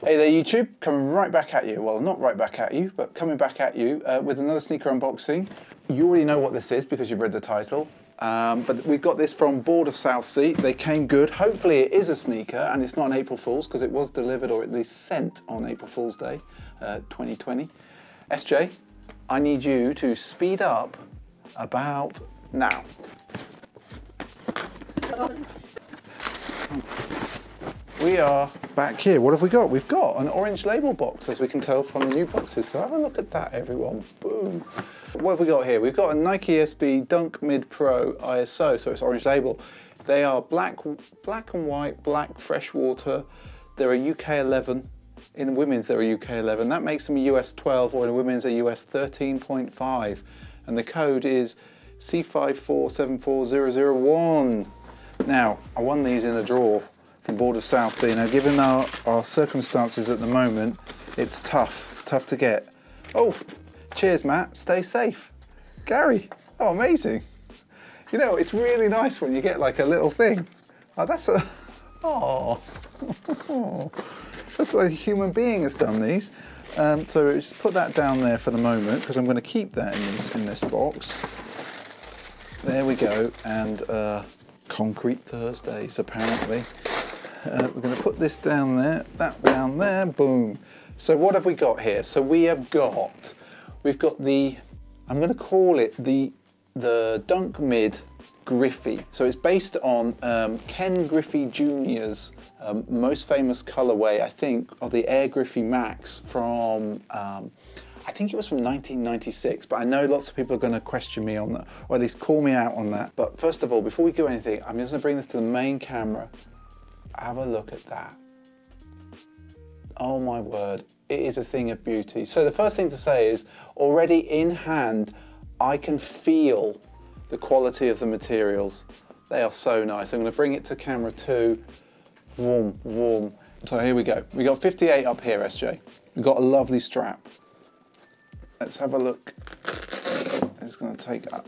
Hey there YouTube, coming right back at you. Well, not right back at you, but coming back at you with another sneaker unboxing. You already know what this is because you've read the title. But we've got this from Bored of Southsea. They came good. Hopefully it is a sneaker and it's not an April Fool's because it was delivered or at least sent on April Fool's Day 2020. SJ, I need you to speed up about now. We are back here. What have we got? We've got an orange label box, as we can tell from the new boxes. So have a look at that, everyone. Boom. What have we got here? We've got a Nike SB Dunk Mid Pro ISO, so it's orange label. They are black and white, black freshwater. They're a UK 11. In women's, they're a UK 11. That makes them a US 12, or in women's, a US 13.5. And the code is C5474001. Now, I won these in a draw from Bored of Southsea. Now, given our circumstances at the moment, it's tough to get. Oh, cheers, Matt. Stay safe. Gary. Oh, amazing. You know, it's really nice when you get like a little thing. Oh, that's a. Oh. That's like a human being has done these. So just put that down there for the moment because I'm going to keep that in this box. There we go. And Concrete Thursdays, apparently. We're going to put this down there, that down there, boom. So what have we got here? So we've got the, I'm going to call it the Dunk Mid Griffey. So it's based on Ken Griffey Jr.'s most famous colorway, I think, of the Air Griffey Max from, I think it was from 1996, but I know lots of people are going to question me on that, or at least call me out on that. But first of all, before we do anything, I'm just going to bring this to the main camera. Have a look at that. Oh my word, it is a thing of beauty. So the first thing to say is, already in hand, I can feel the quality of the materials. They are so nice. I'm going to bring it to camera 2. Vroom, vroom. So here we go. We got 58 up here, SJ. We've got a lovely strap. Let's have a look. It's going to take up.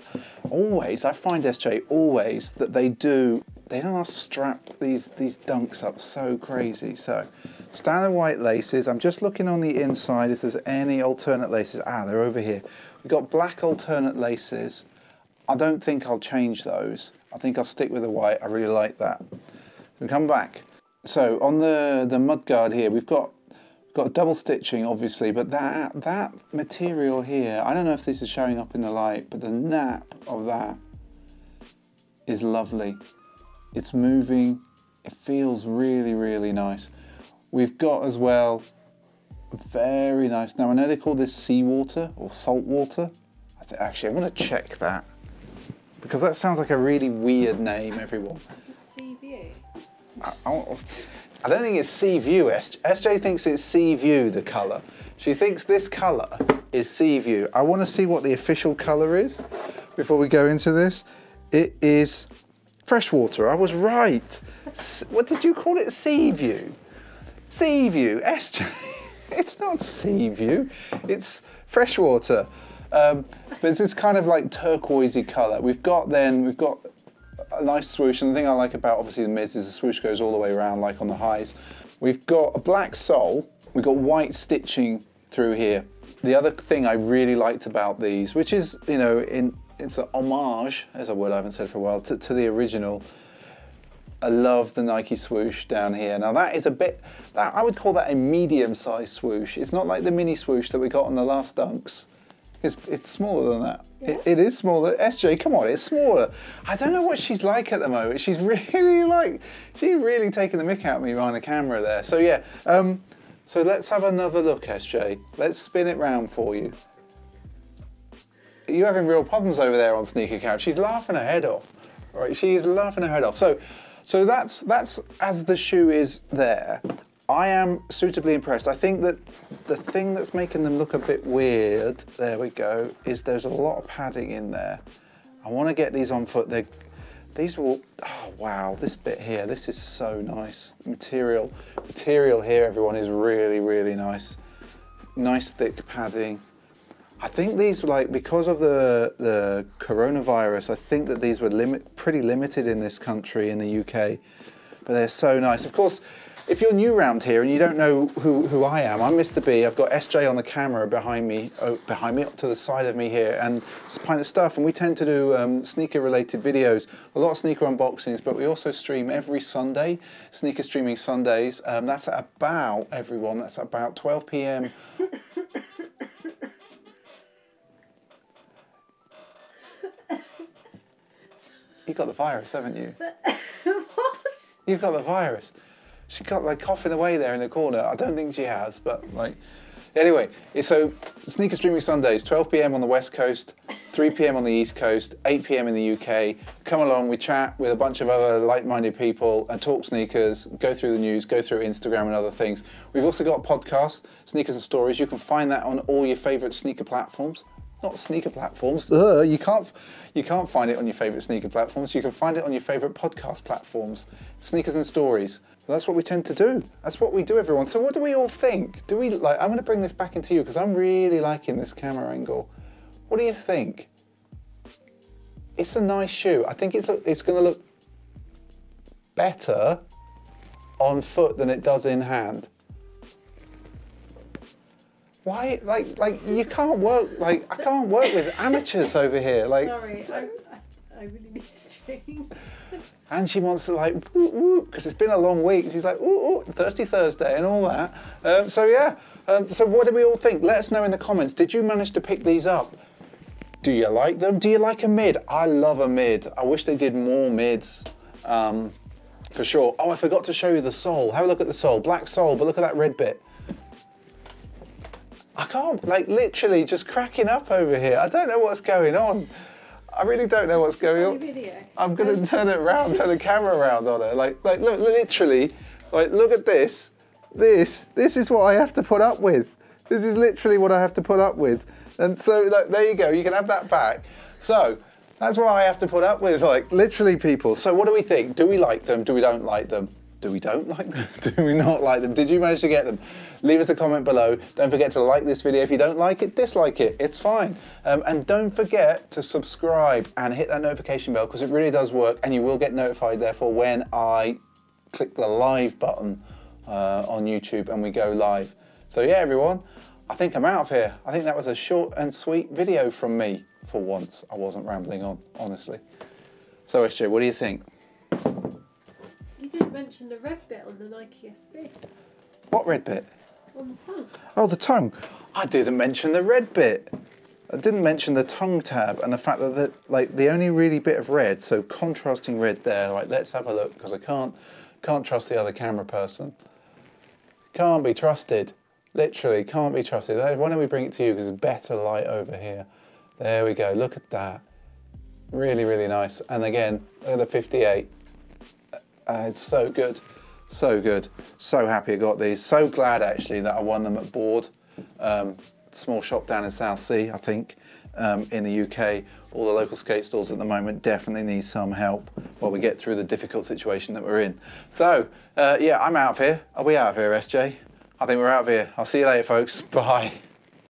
Always, I find SJ, always that they don't strap these dunks up so crazy. So standard white laces. I'm just looking on the inside if there's any alternate laces. Ah, they're over here. We've got black alternate laces. I don't think I'll change those. I think I'll stick with the white. I really like that. We come back. So on the mudguard here, we've got double stitching, obviously, but that material here, I don't know if this is showing up in the light, but the nap of that is lovely. It's moving. It feels really, really nice. We've got as well, very nice. Now I know they call this seawater or salt water. Actually, I'm going to check that because that sounds like a really weird name, everyone. Sea View. I don't think it's Sea View. SJ thinks it's Sea View, the colour. She thinks this colour is Sea View. I want to see what the official colour is before we go into this. It is Freshwater. I was right. What did you call it? Sea View. Sea View. SJ. It's not Sea View. It's Freshwater. But it's this kind of like turquoisey colour. We've got a nice swoosh, and the thing I like about obviously the mids is the swoosh goes all the way around like on the highs. We've got a black sole. We've got white stitching through here. The other thing I really liked about these, which is, you know, it's a homage, as a word I haven't said for a while, to the original. I love the Nike swoosh down here. Now that is a bit, I would call that a medium-sized swoosh. It's not like the mini swoosh that we got on the last dunks. It's smaller than that. Yeah. It is smaller. SJ, come on, it's smaller. I don't know what she's like at the moment. She's really taking the mick out of me behind the camera there. So yeah, so let's have another look, SJ. Let's spin it round for you. You're having real problems over there on Sneaker Couch. She's laughing her head off. All right, she is laughing her head off. So that's as the shoe is there. I am suitably impressed. I think that the thing that's making them look a bit weird, there we go, is there's a lot of padding in there. I want to get these on foot. These will, oh wow, this bit here, this is so nice. Material here, everyone, is really, really nice. Nice thick padding. I think these were like, because of the coronavirus, I think that these were pretty limited in this country, in the UK, but they're so nice. Of course, if you're new around here and you don't know who I am, I'm Mr. B. I've got SJ on the camera behind me, up to the side of me here, and this pint of stuff. And we tend to do sneaker-related videos, a lot of sneaker unboxings, but we also stream every Sunday, sneaker streaming Sundays. That's at about, everyone, that's at about 12 p.m. You've got the virus, haven't you? What? You've got the virus. She got like coughing away there in the corner. I don't think she has, but like, anyway. So sneaker streaming Sundays, 12 p.m. on the West Coast, 3 p.m. on the East Coast, 8 p.m. in the UK. Come along, we chat with a bunch of other like-minded people and talk sneakers, go through the news, go through Instagram and other things. We've also got a podcast, Sneakers and Stories. You can find that on all your favorite sneaker platforms. Not sneaker platforms. You can't find it on your favorite sneaker platforms. You can find it on your favorite podcast platforms. Sneakers and Stories. So that's what we tend to do. That's what we do, everyone. So what do we all think? Do we like? I'm going to bring this back into you because I'm really liking this camera angle. What do you think? It's a nice shoe. I think it's going to look better on foot than it does in hand. Why, like you can't work, like I can't work with amateurs over here. Like, sorry, I really need string. And she wants to like, because it's been a long week. She's like, ooh, Thirsty Thursday and all that. So yeah, so what do we all think? Let us know in the comments. Did you manage to pick these up? Do you like them? Do you like a mid? I love a mid. I wish they did more mids, for sure. Oh, I forgot to show you the sole. Have a look at the sole, black sole, but look at that red bit. I can't, like literally just cracking up over here. I don't know what's going on. I really don't know what's going on. Video. I'm going to turn it around, turn the camera around on her. Like look, literally, like look at this. This is what I have to put up with. This is literally what I have to put up with. And so like, there you go, you can have that back. So that's what I have to put up with, like literally people. So what do we think? Do we like them? Do we don't like them? Do we don't like them? Do we not like them? Did you manage to get them? Leave us a comment below. Don't forget to like this video. If you don't like it, dislike it. It's fine. And don't forget to subscribe and hit that notification bell because it really does work and you will get notified therefore when I click the live button on YouTube and we go live. So yeah, everyone, I think I'm out of here. I think that was a short and sweet video from me for once. I wasn't rambling on, honestly. So SJ, what do you think? You didn't mention the red bit on the Nike SB. What red bit? On the tongue. Oh, the tongue. I didn't mention the red bit. I didn't mention the tongue tab and the fact that like the only really bit of red, so contrasting red there. Right, let's have a look because I can't trust the other camera person. Can't be trusted. Literally can't be trusted. Why don't we bring it to you because it's better light over here. There we go. Look at that. Really, really nice. And again, look at the 58. It's so good. So good. So happy I got these. So glad actually that I won them at Bored. Small shop down in Southsea, I think, in the UK. All the local skate stores at the moment definitely need some help while we get through the difficult situation that we're in. So, yeah, I'm out of here. Are we out of here, SJ? I think we're out of here. I'll see you later, folks. Bye.